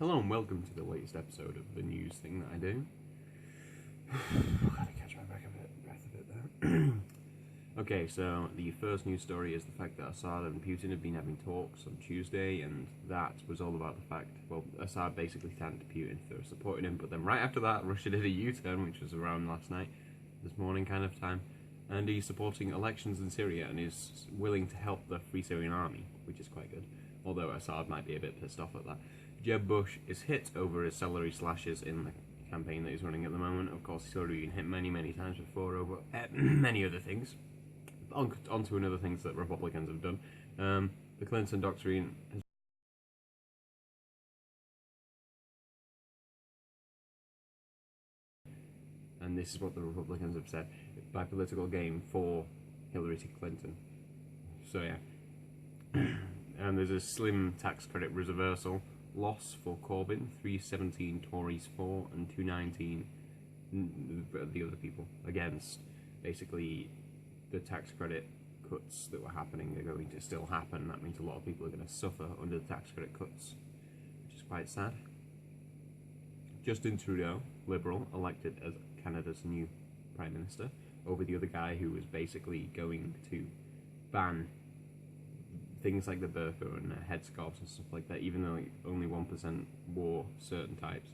Hello and welcome to the latest episode of the news thing that I do. I've got to catch my breath a bit there. Okay, so the first news story is the fact that Assad and Putin have been having talks on Tuesday, and that was all about the fact, well, Assad basically thanked Putin for supporting him, but then right after that, Russia did a U-turn, which was around this morning kind of time, and he's supporting elections in Syria and is willing to help the Free Syrian Army, which is quite good, although Assad might be a bit pissed off at that. Jeb Bush is hit over his salary slashes in the campaign that he's running at the moment. Of course, he's already been hit many times before over many other things. On to another things that Republicans have done. The Clinton doctrine has and this is what the Republicans have said, by political gain for Hillary Clinton. So yeah. And there's a slim tax credit reversal loss for Corbyn, 317 Tories for, and 219 the other people against. Basically, the tax credit cuts that were happening are going to still happen. That means a lot of people are going to suffer under the tax credit cuts, which is quite sad. Justin Trudeau, Liberal, elected as Canada's new Prime Minister over the other guy who was basically going to ban things like the burqa and headscarves and stuff like that, even though only 1% wore certain types.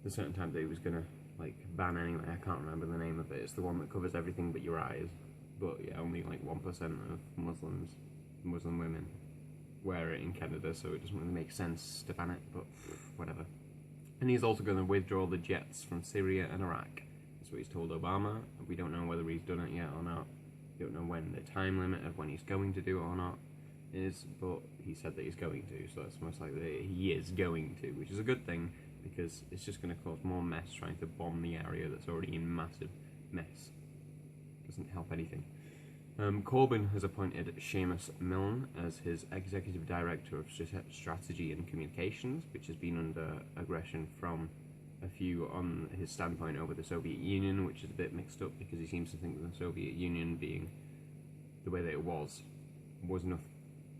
The certain type that he was gonna ban anyway. I can't remember the name of it. It's the one that covers everything but your eyes. But yeah, only 1% of Muslim women wear it in Canada, so it doesn't really make sense to ban it. But whatever. And he's also going to withdraw the jets from Syria and Iraq. That's what he's told Obama. We don't know whether he's done it yet or not. We don't know when the time limit of when he's going to do it or not is, but he said that he's going to, so that's most likely he is going to, which is a good thing, because it's just going to cause more mess trying to bomb the area that's already in massive mess. Doesn't help anything. Corbyn has appointed Seamus Milne as his Executive Director of Strategy and Communications, which has been under aggression from a few on his standpoint over the Soviet Union, which is a bit mixed up because he seems to think that the Soviet Union being the way that it was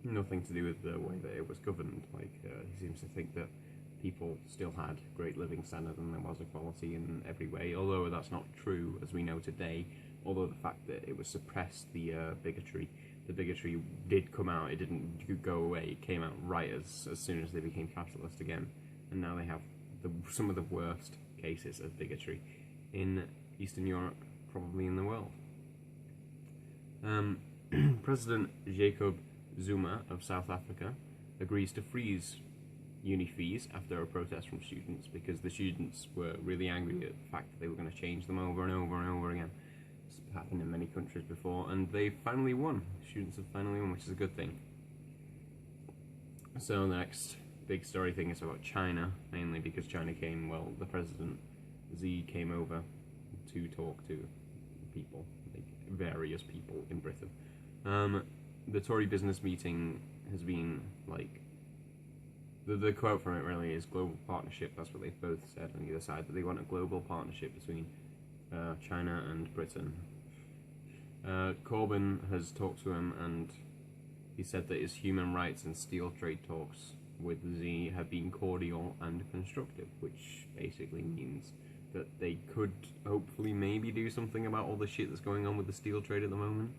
nothing to do with the way that it was governed. He seems to think that people still had great living standards and there was equality in every way, although that's not true as we know today. Although the fact that it was suppressed, the bigotry did come out. It didn't go away. It came out right as soon as they became capitalist again, and now they have some of the worst cases of bigotry in Eastern Europe, probably in the world. President Jacob Zuma of South Africa agrees to freeze uni fees after a protest from students, because the students were really angry at the fact that they were going to change them over and over again. It's happened in many countries before, and they finally won. Students have finally won, which is a good thing. So the next big story thing is about China, mainly because China the president Xi came over to talk to people, various people in Britain. The Tory business meeting has been the quote from it really is global partnership. That's what they've both said on either side, that they want a global partnership between China and Britain. Corbyn has talked to him, and he said that his human rights and steel trade talks with Xi have been cordial and constructive, which basically means that they could hopefully maybe do something about all the shit that's going on with the steel trade at the moment.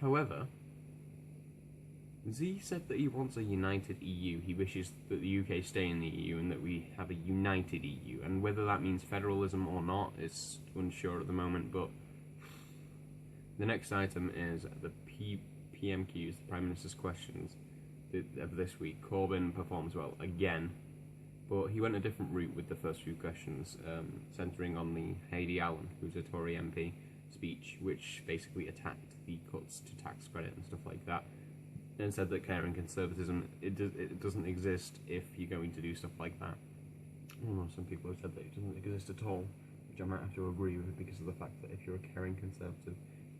However, Xi said that he wants a united EU. He wishes that the UK stay in the EU and that we have a united EU. And whether that means federalism or not is unsure at the moment. But the next item is the PMQs, the Prime Minister's questions of this week. Corbyn performs well again, but he went a different route with the first few questions, centering on the Heidi Allen, who's a Tory MP, speech, which basically attacked the cuts to tax credit and stuff like that, and said that caring conservatism it doesn't exist if you're going to do stuff like that. I don't know, some people have said that it doesn't exist at all, which I might have to agree with, because of the fact that if you're a caring conservative,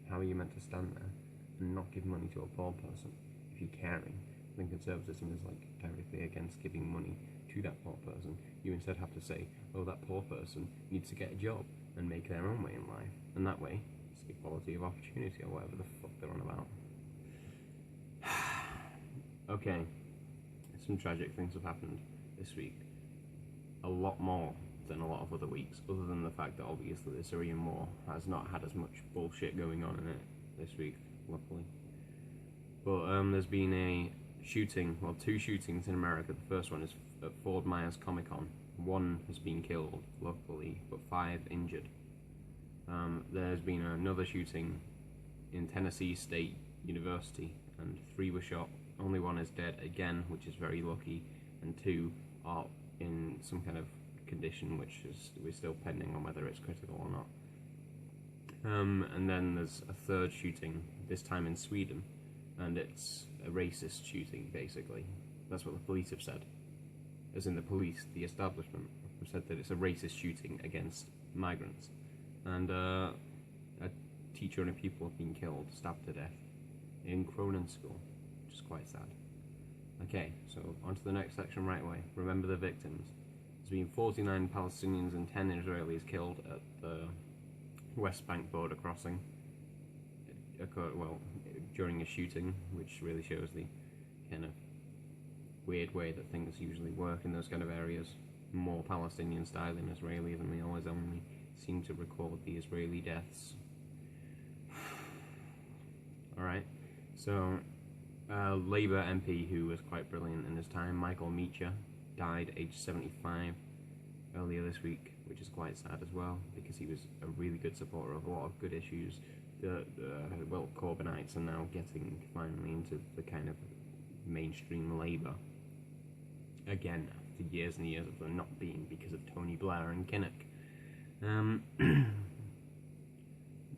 how are you meant to stand there and not give money to a poor person if you're caring? Then conservatism is directly against giving money to that poor person. You instead have to say, oh, that poor person needs to get a job and make their own way in life, and that way it's equality of opportunity, or whatever the fuck they're on about. Okay, some tragic things have happened this week. A lot more than a lot of other weeks, other than the fact that obviously the Syrian war has not had as much bullshit going on in it this week, luckily. But there's been a shooting, well, 2 shootings in America. The first one is at Fort Myers Comic Con. 1 has been killed, luckily, but 5 injured. There's been another shooting in Tennessee State University, and 3 were shot. Only 1 is dead again, which is very lucky, and 2 are in some kind of condition which is we're still pending on whether it's critical or not. And then there's a 3rd shooting, this time in Sweden, and it's a racist shooting, basically. That's what the police have said. As in the police, the establishment, have said that it's a racist shooting against migrants. And a teacher and a pupil have been killed, stabbed to death, in Cronin School, which is quite sad. Okay, so on to the next section right away. Remember the victims. There's been 49 Palestinians and 10 Israelis killed at the West Bank border crossing. Well, during a shooting, which really shows the kind of weird way that things usually work in those kind of areas. More Palestinians die than Israelis, and we always only seem to record the Israeli deaths. Alright, so Labour MP who was quite brilliant in his time, Michael Meacher, died aged 75 earlier this week, which is quite sad as well, because he was a really good supporter of a lot of good issues. Well, Corbynites are now getting finally into the kind of mainstream Labour again after years and years of them not being, because of Tony Blair and Kinnock.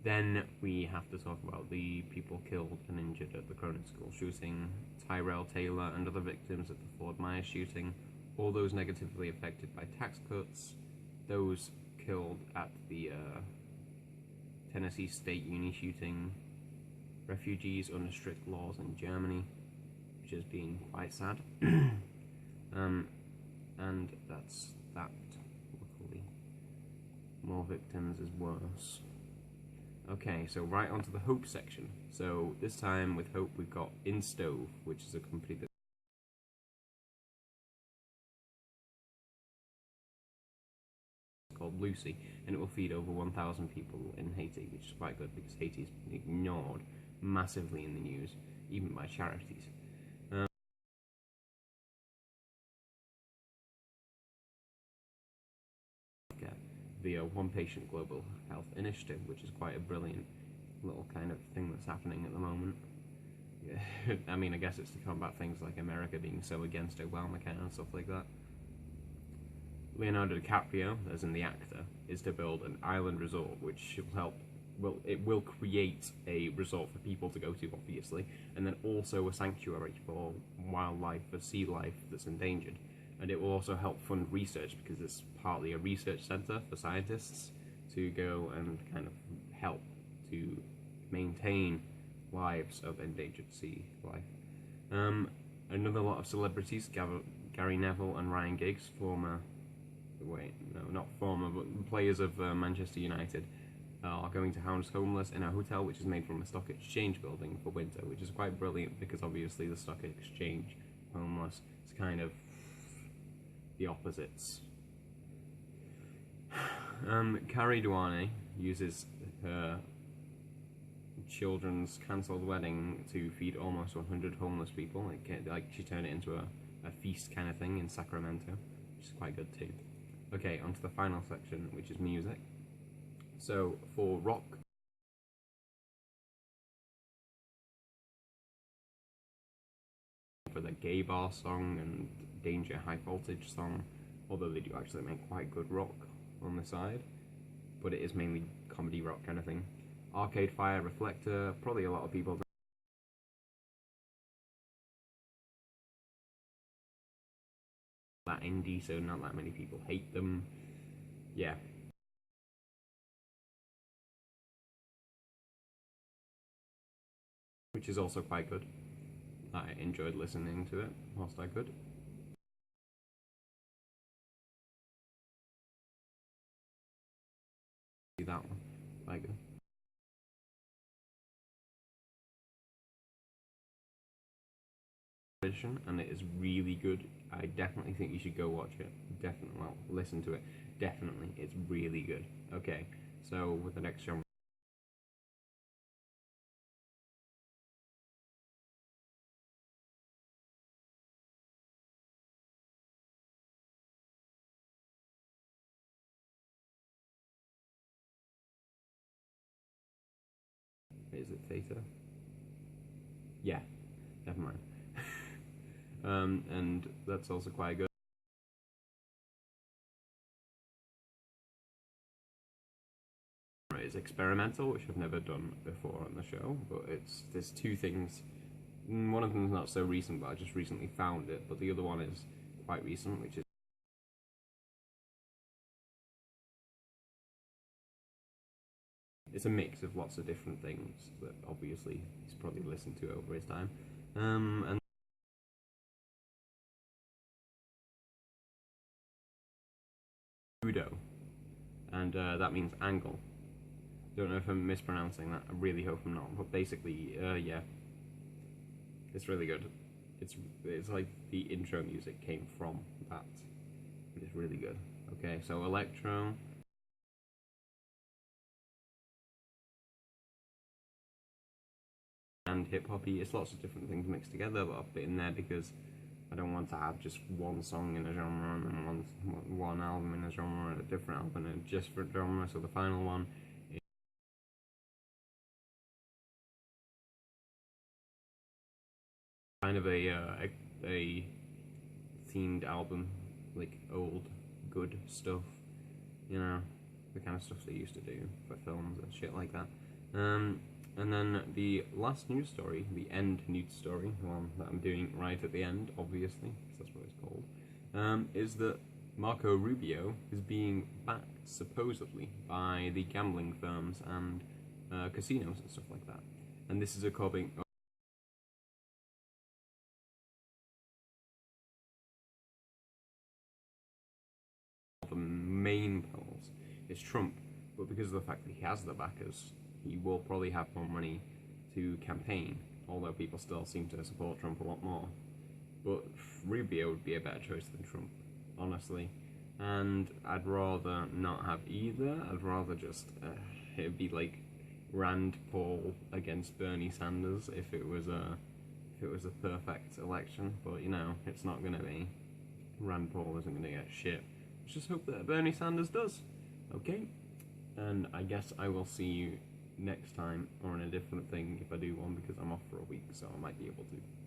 Then we have to talk about the people killed and injured at the Cronin School shooting, Tyrell Taylor and other victims at the Fort Myers shooting, all those negatively affected by tax cuts, those killed at the Tennessee State Uni shooting, refugees under strict laws in Germany, which has been quite sad. And that's that, luckily. More victims is worse. Okay, so right onto the Hope section. So this time with Hope we've got InStove, which is a company that called Lucy, and it will feed over 1,000 people in Haiti, which is quite good because Haiti's been ignored massively in the news, even by charities. Via One Patient Global Health Initiative, which is quite a brilliant little kind of thing that's happening at the moment. Yeah. I mean, I guess it's to combat things like America being so against Obamacare and stuff like that. Leonardo DiCaprio, as in the actor, is to build an island resort which will help, well, it will create a resort for people to go to, obviously, and then also a sanctuary for wildlife, for sea life that's endangered. And it will also help fund research, because it's partly a research centre for scientists to go and kind of help to maintain lives of endangered sea life. Another lot of celebrities, Gary Neville and Ryan Giggs, former, wait, no, not former, but players of Manchester United, are going to house homeless in a hotel which is made from a stock exchange building for winter, which is quite brilliant because obviously the stock exchange homeless is kind of the opposites. Carrie Duane uses her children's cancelled wedding to feed almost 100 homeless people. Like she turned it into a feast kind of thing in Sacramento, which is quite good too. Okay, on to the final section, which is music. So for rock, for the Gay Bar song and Danger High Voltage song, although they do actually make quite good rock on the side, but it is mainly comedy rock kind of thing. Arcade Fire, Reflector, probably a lot of people that indie, so not that many people hate them. Yeah. Which is also quite good. I enjoyed listening to it whilst I could. See that one, quite good. edition, and it is really good. I definitely think you should go watch it. Definitely, well, listen to it. Definitely, it's really good. Okay, so with the next genre. Is it Theta? Yeah, never mind. And that's also quite good. It's experimental, which I've never done before on the show, but there's two things. One of them is not so recent, but I just recently found it. But the other one is quite recent, which is it's a mix of lots of different things that obviously he's probably listened to over his time. And Udo, and that means angle. Don't know if I'm mispronouncing that. I really hope I'm not. But basically, yeah, it's really good. It's like the intro music came from that. It's really good. Okay, so electro. And hip hoppy. It's lots of different things mixed together, but I've put in there because I don't want to have just one song in a genre and then one album in a genre and a different album in a different genre. So the final one is kind of a themed album, like old good stuff, you know, the kind of stuff they used to do for films and shit like that. And then the last news story, the end news story, the one that I'm doing right at the end, obviously, because that's what it's called, is that Marco Rubio is being backed, supposedly, by the gambling firms and casinos and stuff like that. And this is according the main polls is Trump, but because of the fact that he has the backers, he will probably have more money to campaign, although people still seem to support Trump a lot more. But Rubio would be a better choice than Trump, honestly. And I'd rather not have either. I'd rather just it'd be like Rand Paul against Bernie Sanders if it was a perfect election. But you know, it's not gonna be. Rand Paul isn't gonna get shit. Let's just hope that Bernie Sanders does. Okay. And I guess I will see you next time or on a different thing if I do one because I'm off for a week, so I might be able to.